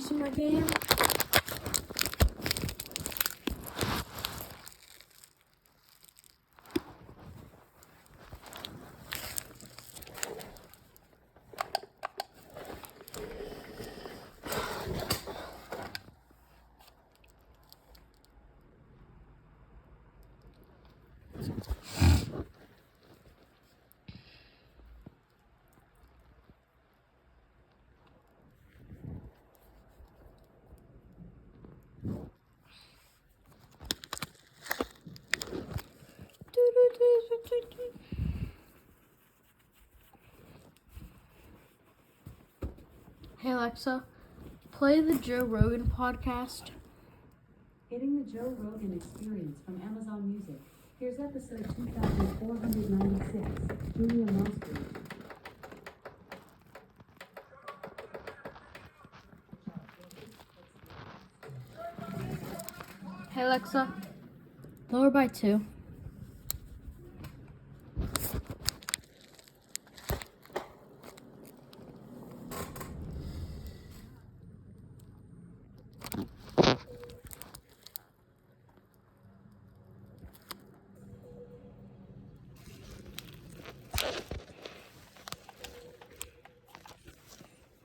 see my game? Hey Alexa, play the Joe Rogan podcast. Getting the Joe Rogan Experience from Amazon Music. Here's episode 2496, Julia Monster. Hey Alexa, lower by 2.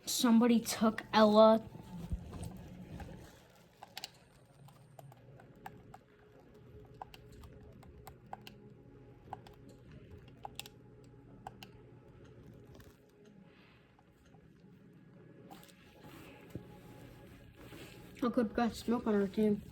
Somebody took Ella. How good got smoke on our team.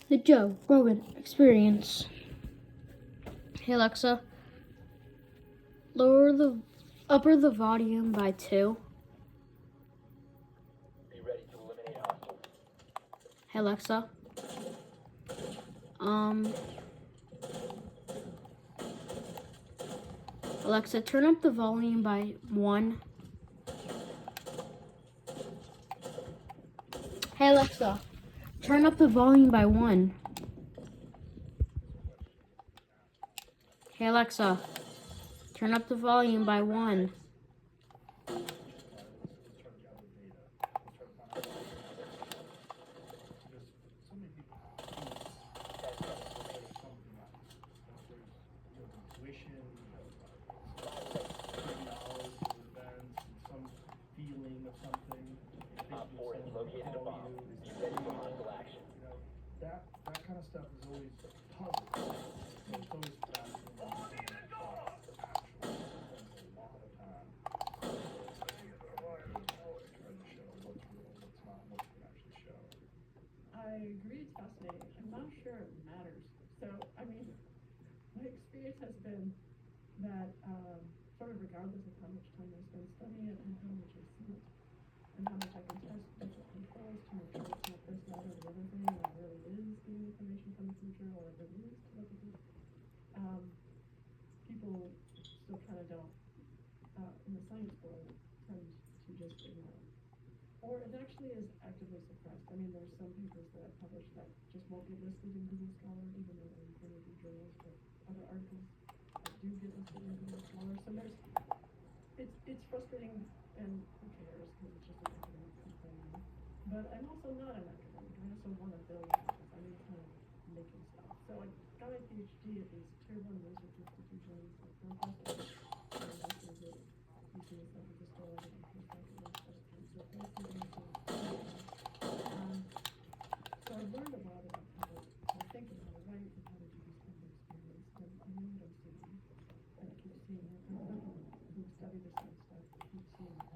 The Joe Rogan Experience. Hey Alexa, upper the volume by 2. Be ready to eliminate hostiles. Hey Alexa. Alexa, turn up the volume by 1. Hey Alexa, turn up the volume by 1. Hey Alexa, turn up the volume by 1. Located a bomb. Be ready for hostile action. That kind of stuff is always puzzling. It's always fascinating. A lot of time. Trying to show what's real, what's not, what you can actually show. I agree, it's fascinating. I'm not sure it matters. So, I mean, my experience has been that sort of regardless of how much time I spend studying it and how much I see it, and how much I can test different controls to make sure it's not this, that, or the other thing, and it really is the information from the future, or if it is telepathy, people still kind of don't, in the science world, tend to just ignore it. Or it actually is actively suppressed. I mean, there's some papers that I've published that just won't get listed in Google Scholar, even though they're in peer-reviewed journals, but other articles that do get listed in Google Scholar. So it's frustrating, and who cares, because it's just an academic thing. But I'm also not an academic. I also want to build stuff. I need kind of making stuff. So I got my PhD at these tier 1 research institutions like Northwestern, and also the UC San Francisco, and so I learned a lot about how to think and how to write and how to do these kinds of experiments. And I know what I'm seeing. And I keep seeing it. And people who study this kind of stuff keep seeing it. But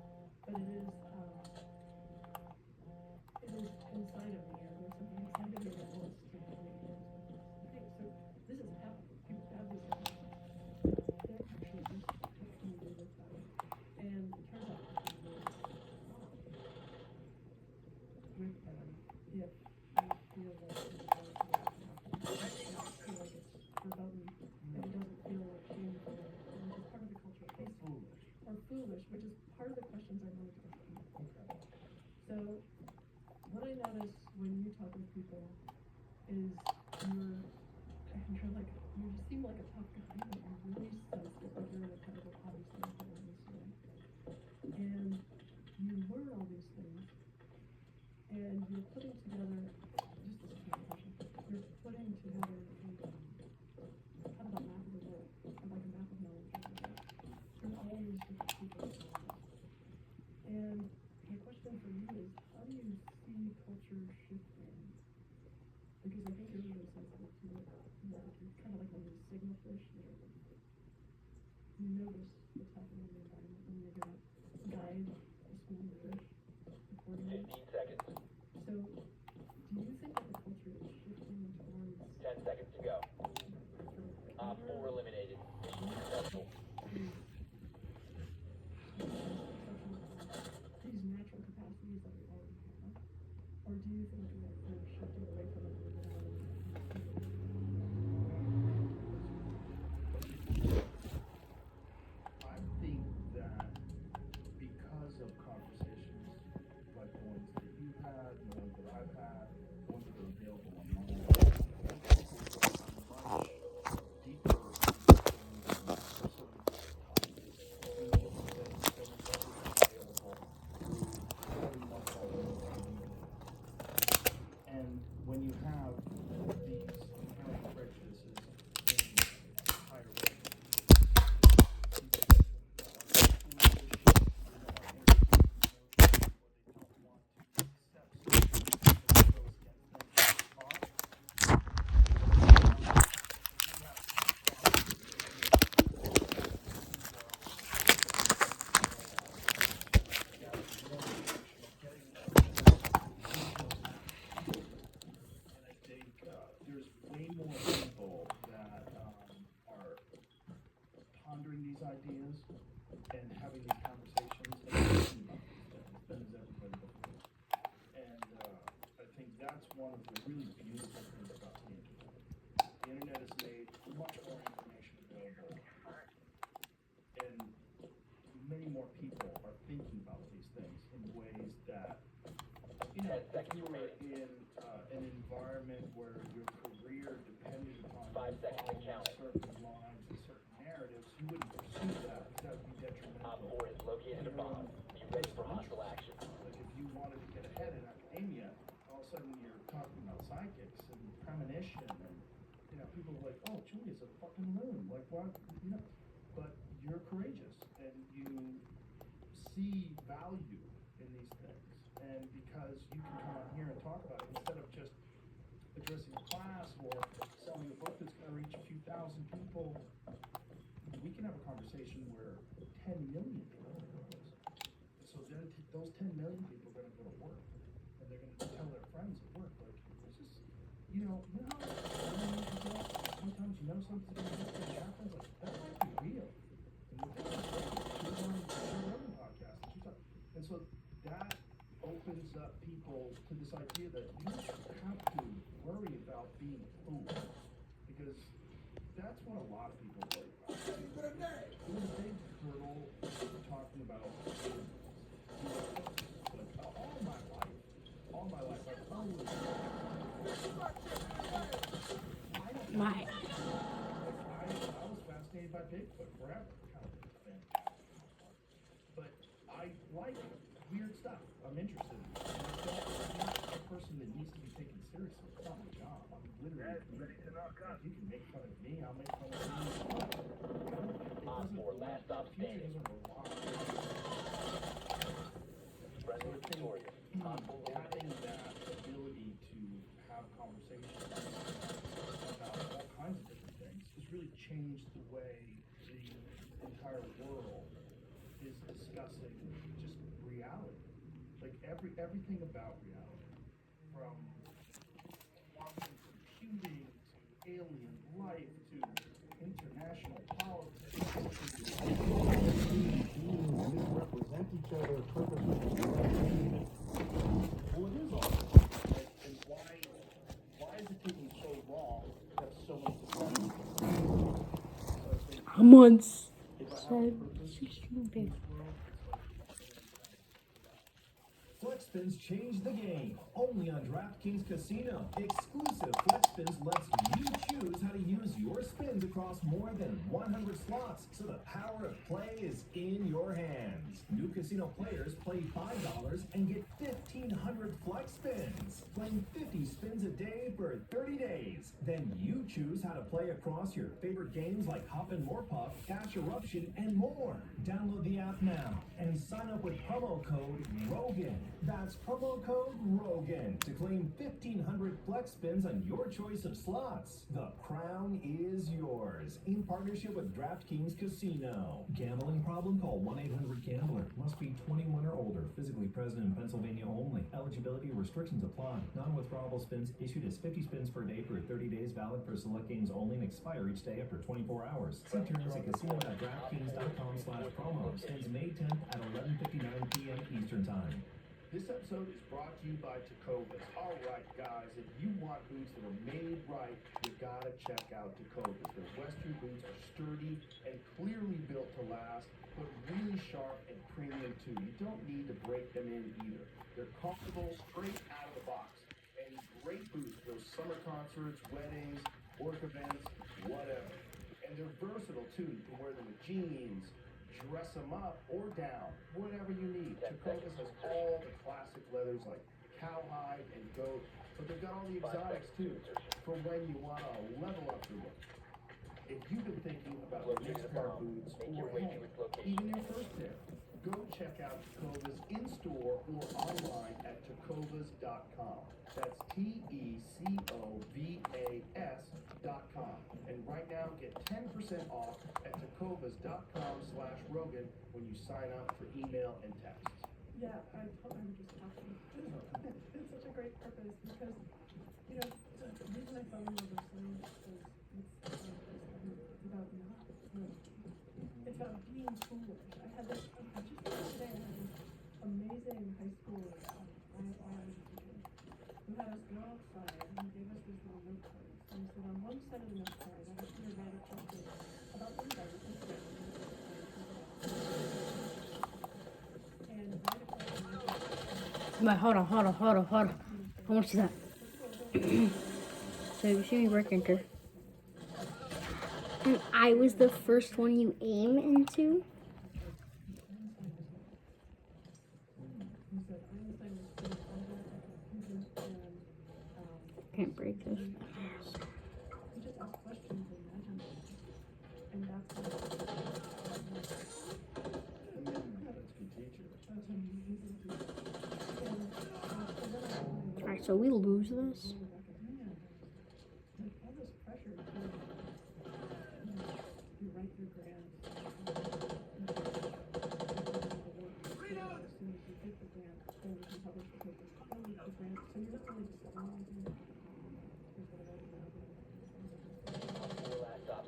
it is inside of me, or there's something inside of me that wants to believe it. Okay, so this is happening. People have these technologies. They're actually doing is you're like, you just seem like a tough guy, but you're really sensitive, like you're in a kind of obviously a this way. And you learn all these things, and you're putting together, just as a question, you're putting together kind of a map of the world, or like a map of knowledge of the world, through all these different people. And my question for you is, how do you see culture shifting? Because I think you're really sensitive to it. You're kind of like one of these signal fish. You notice what's happening in the environment, and you're going to guide the school of fish accordingly. 15 seconds. So, do you think that the culture is shifting towards 10 seconds to go. Op 4 eliminated. Mission successful. these natural capacities that we already have? Or do you think that we're shifting away from it? I think that because of conversations like the ones that you've had, the ones that I've had, the ones that are available online, much deeper and when you have these inherent prejudices in higher education, and I think there's way more people that are pondering these ideas and having these conversations and thinking about these things than is everybody before. And I think that's one of the really beautiful things about the internet. The internet has made much more information available, and many more people are thinking about these things in ways that, you know, 10 if seconds you were remaining. in an environment where your career depended upon 5 seconds to following count. certain lines and certain narratives, you wouldn't pursue that because that would be Op detrimental. 4 has located a bomb. Be ready for hostile action. Like if you wanted to get ahead in academia, all of a sudden you're talking about psychics and premonition and, you know, people are like, oh, Julia's a fucking loon. Like, what? You know, but you're courageous and you see value in these things. And because you can come out here and talk about it instead of just addressing a class or selling a book that's going to reach a few thousand people, we can have a conversation where 10 million people are going to listen. So then those 10 million people are going to go to work and they're going to tell their friends at work, like, this is, you know how sometimes you know something's going to happen, like, that might be real. And with that, she was on the Joe Rogan podcast, and she talked, and so that opens up people to this idea that you don't have to worry about being fooled, because that's what a lot of people worry about. There's a big hurdle talking about aliens. Like, all my life, I've always My. I was fascinated by Bigfoot forever, kind of a fan. But I like weird stuff. I'm interested in it. I'm not a person that needs to be taken seriously. It's not my job. I'm literally if you can make fun of me, I'll make fun of you. It Op 4 doesn't last stop standing. Friendly victorious. Hostile having eliminated. that ability to have conversations about all kinds of different things has really changed the way the entire world is discussing just reality. Like everything about reality, from quantum computing to alien life to international politics. Misrepresent each other purposely. Well, it is all right. And why is it taking so long to have so many discussions? So I think I'm once if I have a said purpose she's in big. this world, it's like FlexSpins changed the game. Only on DraftKings Casino. Exclusive Flex across more than 100 slots, so the power of play is in your hands. New casino players play $5 and get 1,500 flex spins. Playing 50 spins a day for 30 days. Then you choose how to play across your favorite games like Hop and More Puff, Cash Eruption, and more. Download the app now and sign up with promo code ROGAN. That's promo code ROGAN to claim 1,500 flex spins on your choice of slots. The crown is yours in partnership with DraftKings Casino. Gambling problem? Call 1-800-GAMBLER. Must be 21 or older. Physically present in Pennsylvania only. Eligibility restrictions apply. Non-withdrawable spins issued as 50 spins per day for 30 days, valid for select games only, and expire each day after 24 hours. See terms at casino.draftkings.com/promo. Ends May 10th at 11:59 p.m. Eastern Time. This episode is brought to you by Tecovas. All right, guys, if you want boots that are made right, you gotta check out Tecovas. Their Western boots are sturdy and clearly built to last, but really sharp and premium too. You don't need to break them in either. They're comfortable straight out of the box and great boots for those summer concerts, weddings, work events, whatever. And they're versatile too. You can wear them with jeans, dress them up or down, whatever you need. Tecovas has all the classic leathers like cowhide and goat, but they've got all the exotics too, for when you want to level up your look. If you've been thinking about a next pair of boots, or hey, even your first pair, go check out Tecovas in-store or online at tecovas.com. That's TECOVAS.com. And right now, get 10% off at tecovas.com/Rogan when you sign up for email and text. Yeah, I'm just talking. It's such a great purpose because, you know, the reason I fell in love with science is it's about not, it's about being foolish. I had this, just the other day, I had this amazing high school biology teacher who had us go outside and he gave us these little note cards. And he said, on one side of the note card, I want you to write a question about the environment and write a question. But hold on. I want to see that. So you see me work enter. And I was the first one you aim into? Can't break this. You just ask questions and imagine it. And that's what That's a good teacher. that's amazing. And Alright, so we lose this. like all this pressure to you write your grants. As soon as you get the grant, then you can publish the paper. Then you get the grant. So you're not only just analyzing it.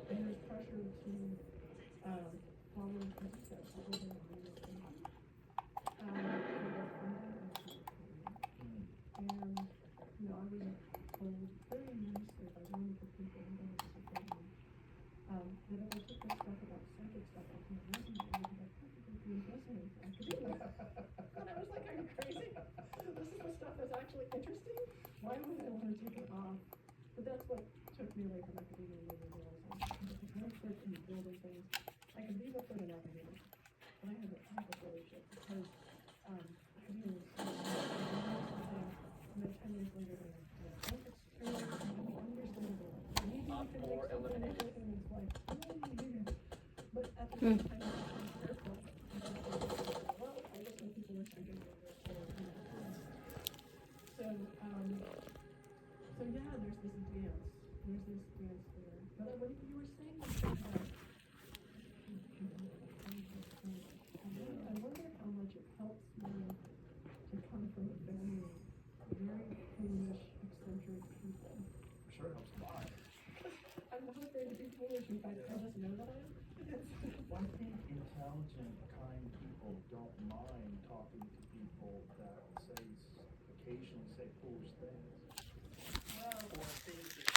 And there's pressure to follow the process. And, you know, I was told very nicely by wonderful people who don't support me, that if I took this stuff about psychic stuff off my resume, I would have practically be impressive academia. And I was like, are you crazy? This is the stuff that's actually interesting? Why would I want to take it off? But that's what took me away from academia and made me realize I'm an expert in building things. I can be good in academia, but I have a relationship because academia is something, and then 10 years later, they're like, oh, it's understandable. Maybe you can make something of it, and it's like, but at the same time, I'm careful. Well, I just know people are thinking of it, so, you know. So yeah, there's this dance. There's this dance there. But what you were saying was that I wonder how much it helps me to come from a family of very foolish, eccentric people. I'm sure it helps a lot. I'm not afraid to be foolish, in fact, I just know that I am. Well, I think intelligent, kind people don't mind talking to people that occasionally say foolish things. Or things that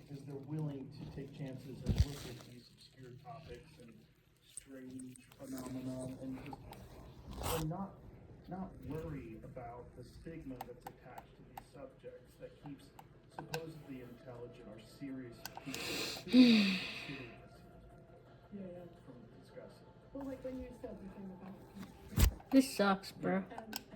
because they're willing to take chances and look at these obscure topics and strange phenomena and just not worry about the stigma that's attached to these subjects that keeps supposedly intelligent intelligent or serious people Yeah. from discussing. Well, like when you said the thing about This sucks, bro. and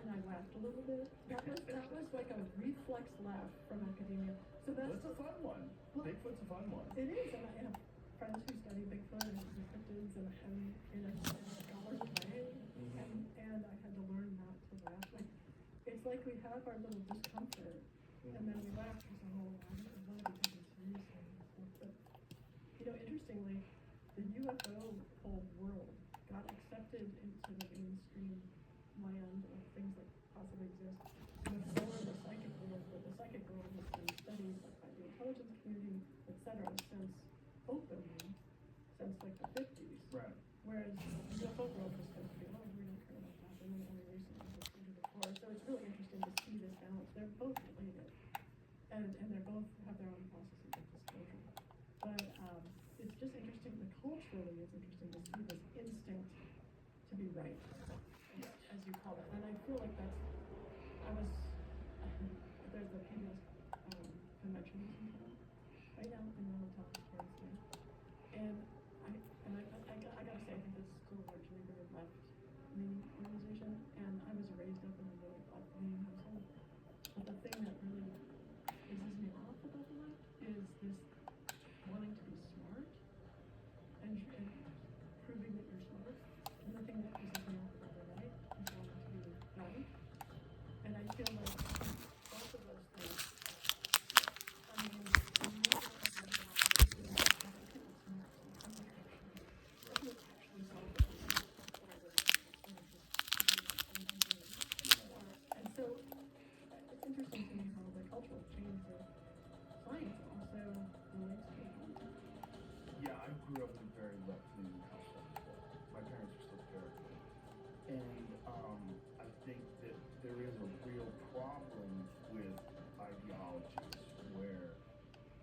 I laughed a little bit. That was like a reflex laugh from academia. So that's That's a fun one. Bigfoot's a fun one. it is, and I have friends who study Bigfoot and cryptids and in a scholarly way, and I had to learn not to laugh. Like it's like we have our little discomfort, and then we laugh because I don't want to be taken seriously and stuff. But interestingly, the UFO whole world got accepted into the mainstream land of things that possibly exist before the psychic world, but the psychic world has been studied by the intelligence community, etc., since openly, since like the 50s. Right. Whereas the UFO world was supposed to be, oh, we don't care about that, and then only recently has been before. So it's really interesting to see this balance. They're both related, and they both have their own processes of disclosure. But it's just interesting, culturally, it's interesting to see this instinct to be right, as you call it. And I feel like there's the PBS convention right now in the hotel here. And I gotta say, I think this is still largely very left-leaning organization, and I was raised up in a really left-leaning household. But the thing that really pisses me off about the left is this wanting to be smart and proving that you're smart. And the thing that pisses me off about the right is wanting to be right. And I feel like both of those things, I mean, and so it's interesting to me how the cultural change of science also relates to it. Yeah, I grew up in a very left-leaning household as well. My parents are still together. And I think that there is a real problem with ideologies where,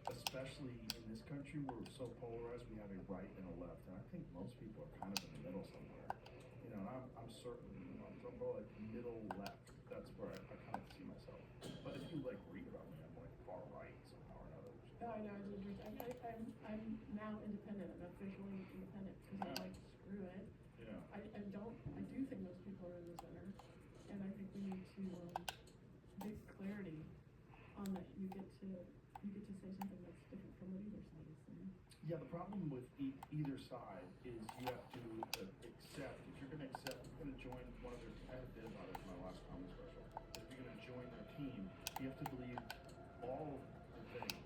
especially in this country, we're so polarized, we have a right and a left. And I think most people are kind of in the middle somewhere. And I'm certain, I'm more like middle left. That's where I kind of see myself. But if you read about me, I'm like far right somehow or another. I know, it's interesting. I'm now independent. I'm officially independent because I'm like, screw it. Yeah. I do think most people are in the center, and I think we need to get clarity on that. You get to say something that's different from what either side is saying. Yeah, the problem with either side is you have to accept, if you're going to join one of their, I had a bit about it in my last comedy special, if you're going to join their team, you have to believe all the things.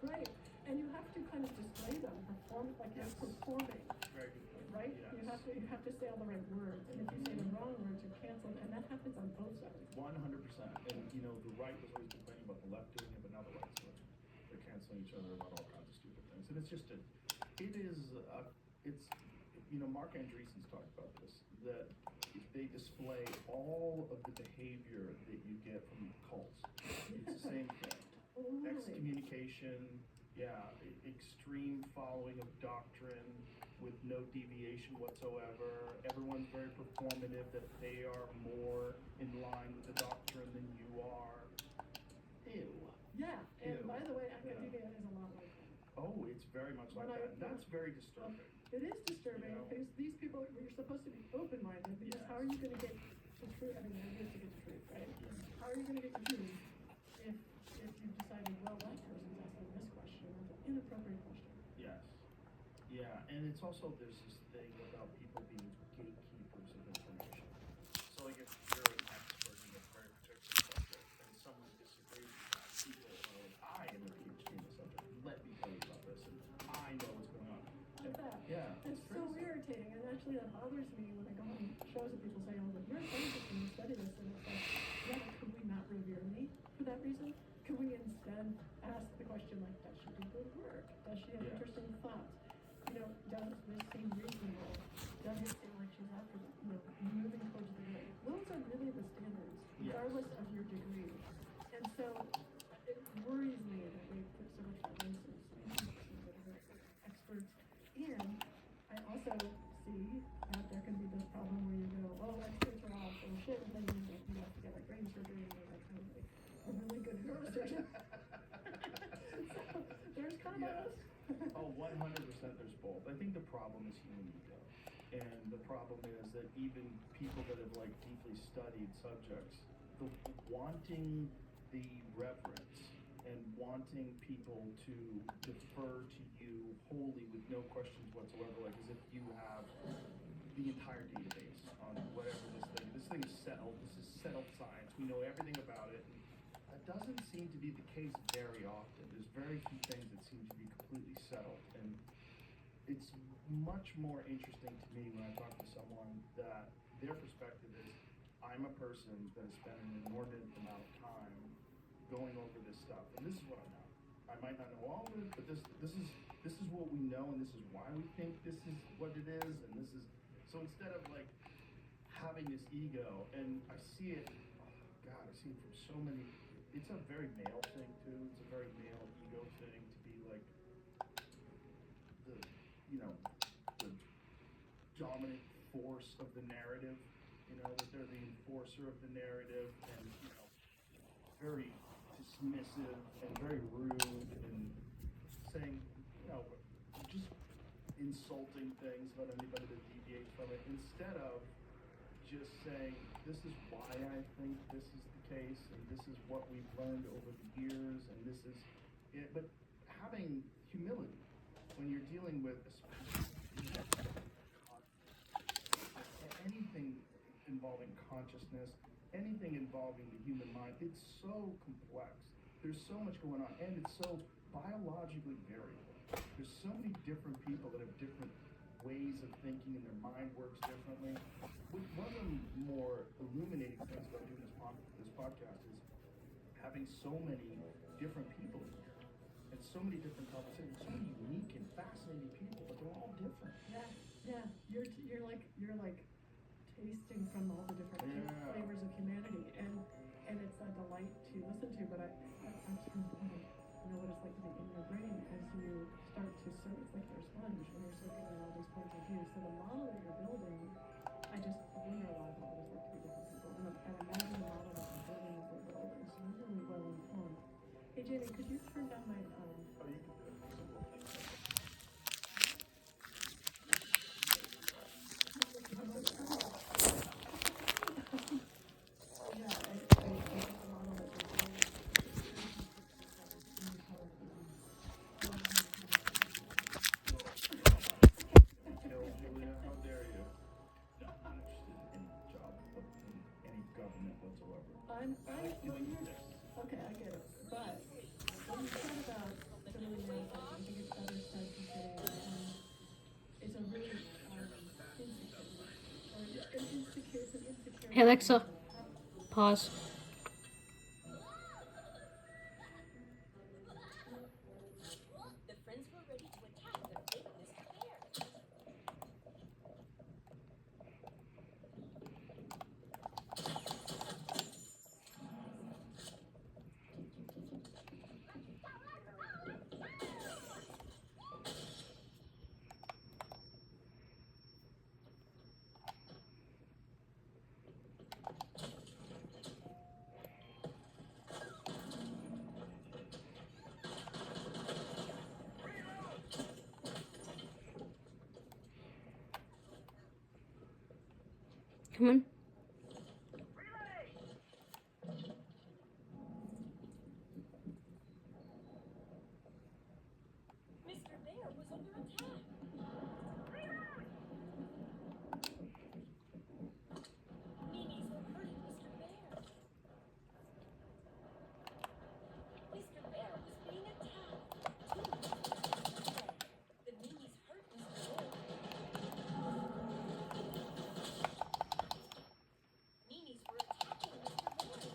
Right, and you have to kind of display them, perform like you're performing. Very good point. Right? Yes. You have to say all the right words, and if you say the wrong words, you're canceled, and that happens on both sides. 100%. And the right was always complaining about the left doing it, but now the right's doing it. They're canceling each other about all kinds of stupid things. And it's Mark Andreessen's talked about this, that they display all of the behavior that you get from cults. It's the same thing. Oh, really? Excommunication, extreme following of doctrine with no deviation whatsoever. Everyone's very performative, that they are more in line with the doctrine than you are. Ew. Yeah, and Ew. by the way, academia is a lot like that. Oh, it's very much like that. That's very disturbing. It is disturbing because these people, you're supposed to be open-minded, because how are you going to get the truth? I mean, the idea is to get the truth, right? How are you going to get the truth if you've decided, well, that person's asking this question, that's an inappropriate question. Yes. Yeah, and it's also, there's this thing about people being gatekeepers of information. So if you're an expert in a very particular subject and someone disagrees with that, people are like, I am a PhD in the subject, let me tell you about this, and I know what's going on. Like that. Yeah. It's so irritating, and actually that bothers me when I go on shows and people say, oh, but you're a scientist and you study this, and it's like, yeah, but could we not revere me for that reason? Can we instead ask the question like, does she do good work? Does she have interesting thoughts? Does this seem reasonable? Does it seem like she's after moving towards the good? Those are really the standards, regardless of your degree. And so it worries me that we put so much emphasis on experts. And I also see that there can be this problem where you go, oh, experts are all full of shit, and then you have to get brain surgery, and you're like, a really good neurosurgeon. Yes. Oh, 100% there's both. I think the problem is human ego. And the problem is that even people that have like deeply studied subjects, the wanting the reverence and wanting people to defer to you wholly with no questions whatsoever, like as if you have the entire database on whatever this thing is settled. This is settled science. We know everything about it. And that doesn't seem to be the case very often. There's very few things that seem to be completely settled. And it's much more interesting to me when I talk to someone that their perspective is, I'm a person that has spent an inordinate amount of time going over this stuff, and this is what I know. I might not know all of it, but this is what we know, and this is why we think this is what it is, and this is so instead of like having this ego, and I see it, oh God, I see it from so many. It's a very male thing too. It's a very male ego thing to be like the the dominant force of the narrative, that they're the enforcer of the narrative, and very dismissive and very rude and saying, just insulting things about anybody that deviates from it, instead of just saying, this is why I think this is the case, and this is what we've learned over the years, and this is it. But having humility when you're dealing with anything involving consciousness, anything involving the human mind, it's so complex. There's so much going on, and it's so biologically variable. There's so many different people that have different ways of thinking, and their mind works differently. One of the more illuminating things about doing this podcast is having so many different people in here, and so many different conversations, so many unique and fascinating people, but they're all different. Yeah. You're like tasting from all the different flavors of humanity, and it's a delight to listen to. But I know what it's like to be in your brain as you start to serve. It's like you're a sponge and you're soaking in all these points of view. So the model that you're building, I wonder a lot about what it's like to be different people, and imagine the model that you're building as we're building. So I'm really well informed. Hey Jamie, could you turn down my Oh, you can do it. Simple thing. Julia, how dare you? No, I'm not interested in any job in any government whatsoever. Okay, I get it. But what you said about feminine manifest, I think it's better said to say it's a really insecure. Hey Alexa, pause. The friends were ready to attack the big Mr. Bear. Come on. Mr. Bear was under attack. Meanies were hurting Mr. Bear. Mr. Bear was being attacked. The meanies hurt Mr. Bear. Meanies were attacking Mr. Bear.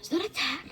Is that attacking?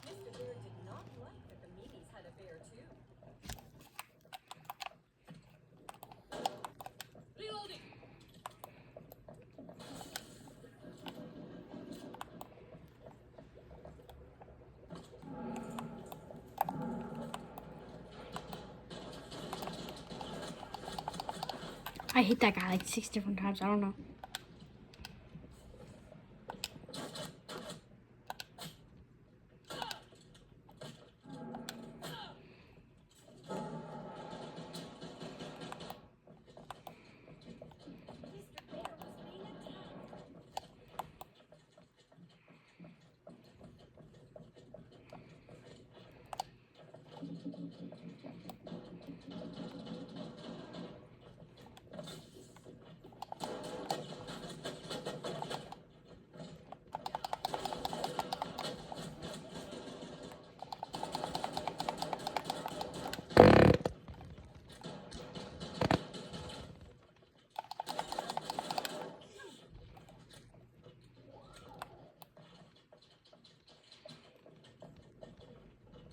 Mr. Bear did not like that the meanies had a bear too. Reloading! I hit that guy like 6 different times. I don't know. Mr. Bear was being attacked.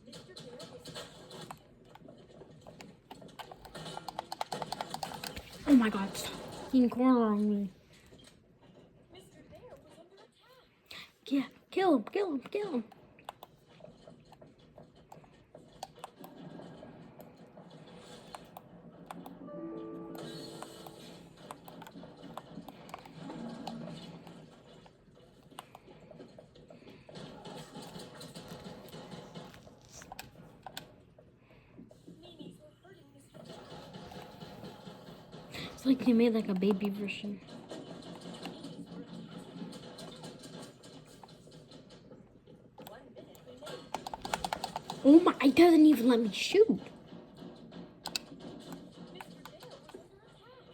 Mr. Bear was Oh my god, stop fucking cornering me. Mr. Bear was under attack. Yeah, kill him, kill him, kill him. Meanies were hurting Mr. Bear. It's like they made like a baby version. One minute remained. Oh my, it doesn't even let me shoot. Mr. Bear was under attack.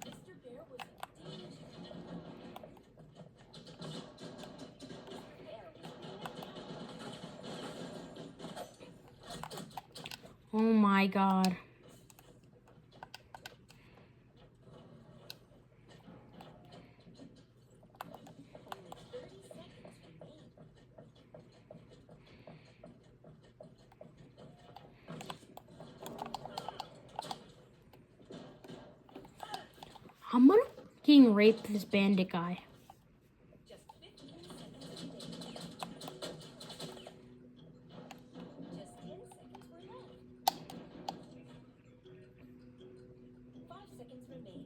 Mr. Bear was in danger. Mr. Bear was being attacked. Oh my god. Only 30 seconds remain. I'm gonna fucking rape this bandit guy. Just 15 seconds remain. Just 10 seconds were left. 5 seconds remain.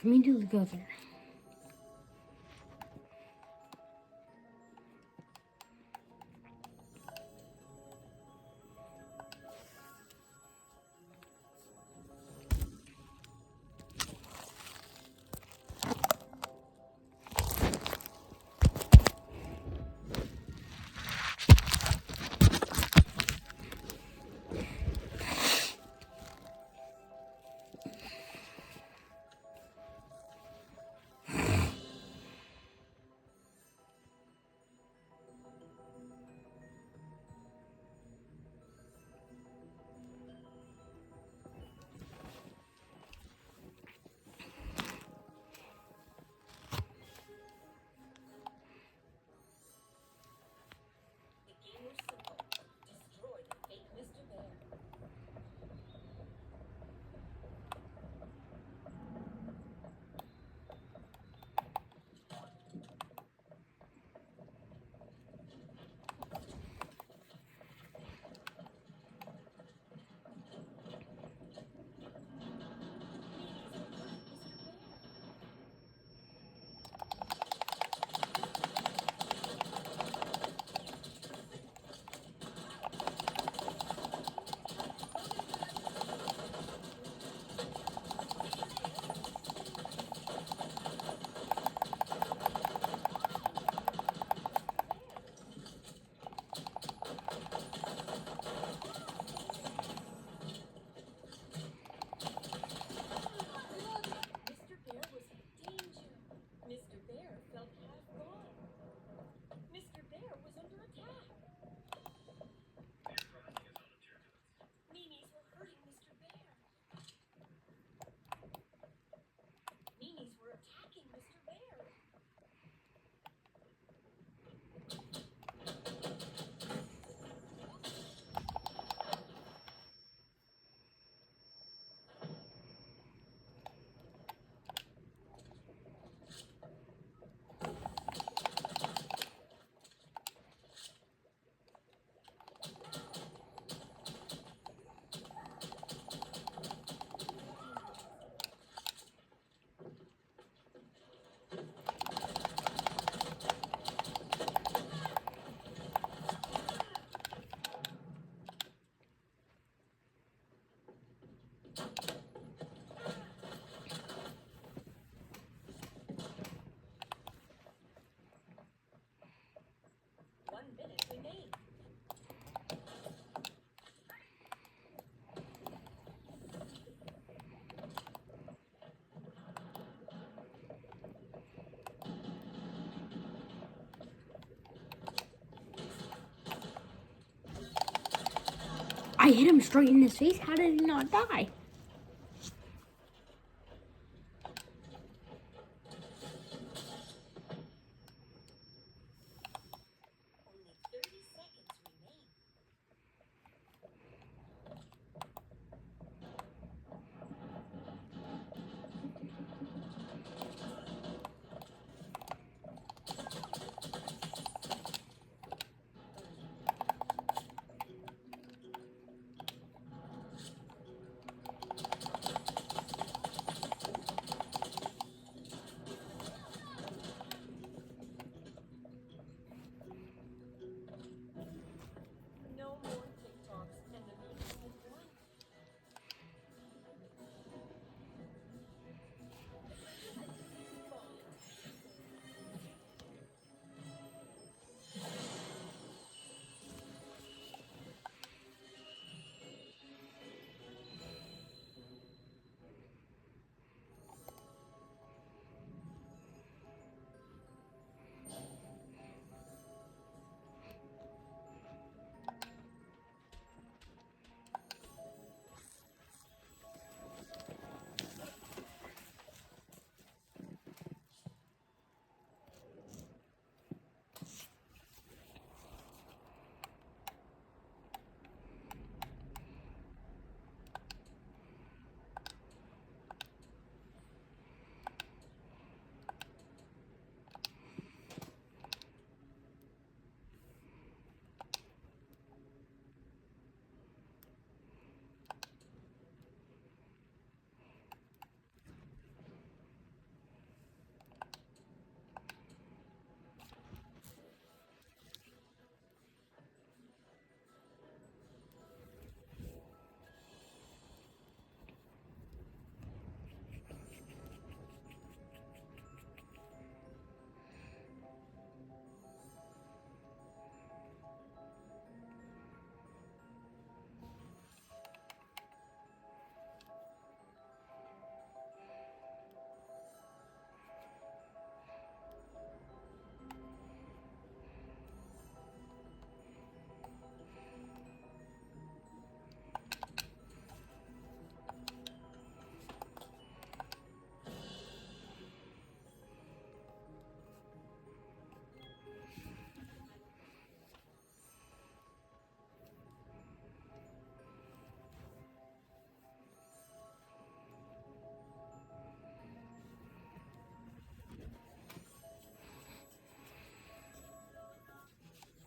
Let me do go there. I hit him straight in his face. How did he not die? Only 30 seconds remain. No more TikToks, and the meeting has won.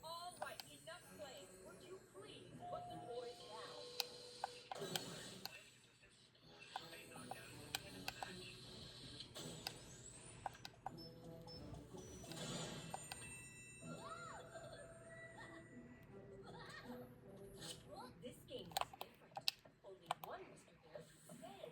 All right, enough playing. Would you please put the boys down? This game is different. Only one Mr. Bear can stay.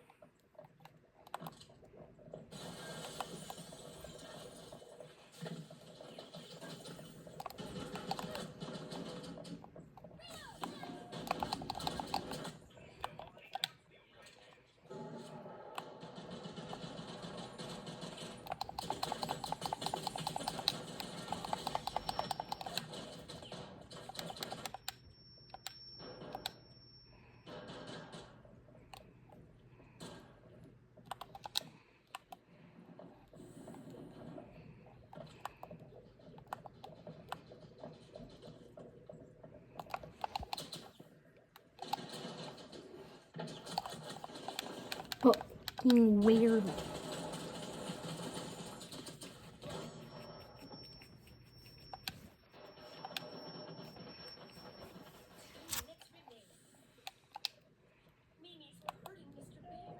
Fucking weird. Minutes remain. Mimi's hurting Mr. Bear.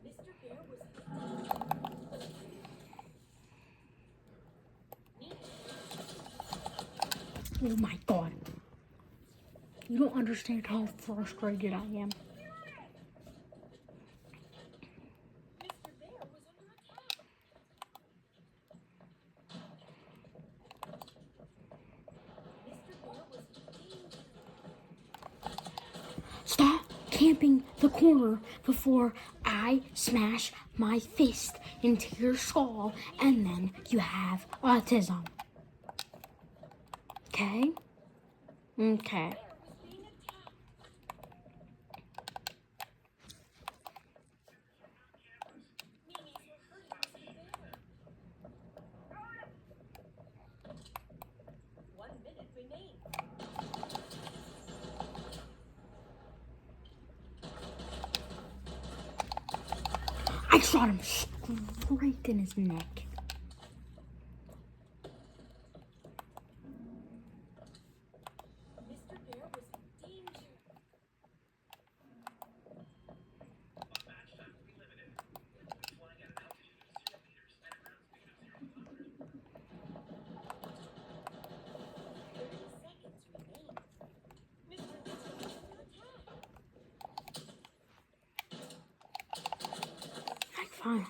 Mr. Bear was Oh my god. You don't understand how frustrated I am. Mr. Bear was under attack. Mr. Bear was in danger. Stop camping the corner before I smash my fist into your skull and then you have autism. Okay? Okay. One minute remains. I shot him straight in his neck. Mr. Bear was in danger. Seconds remain. Mr. Mitchell is under attack. Like, fine.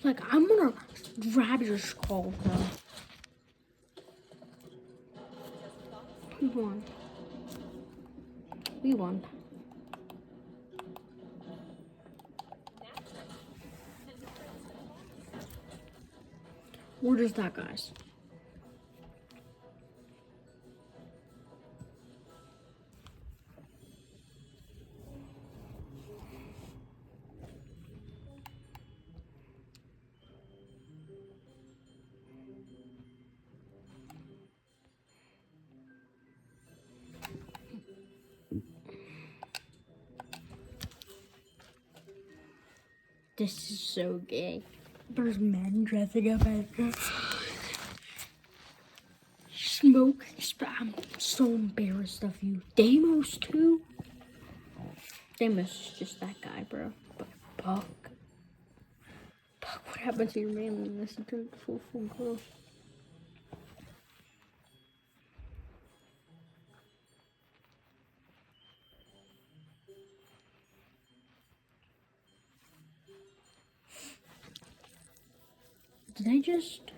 Like, I'm gonna grab your skull, bro. We won. We won. Where is that, guys? This is so gay. There's men dressing up as smoke. I'm so embarrassed of you. Deimos too. Deimos is just that guy, bro. But Puck, what happened to your manliness? You turned full girl. Did I just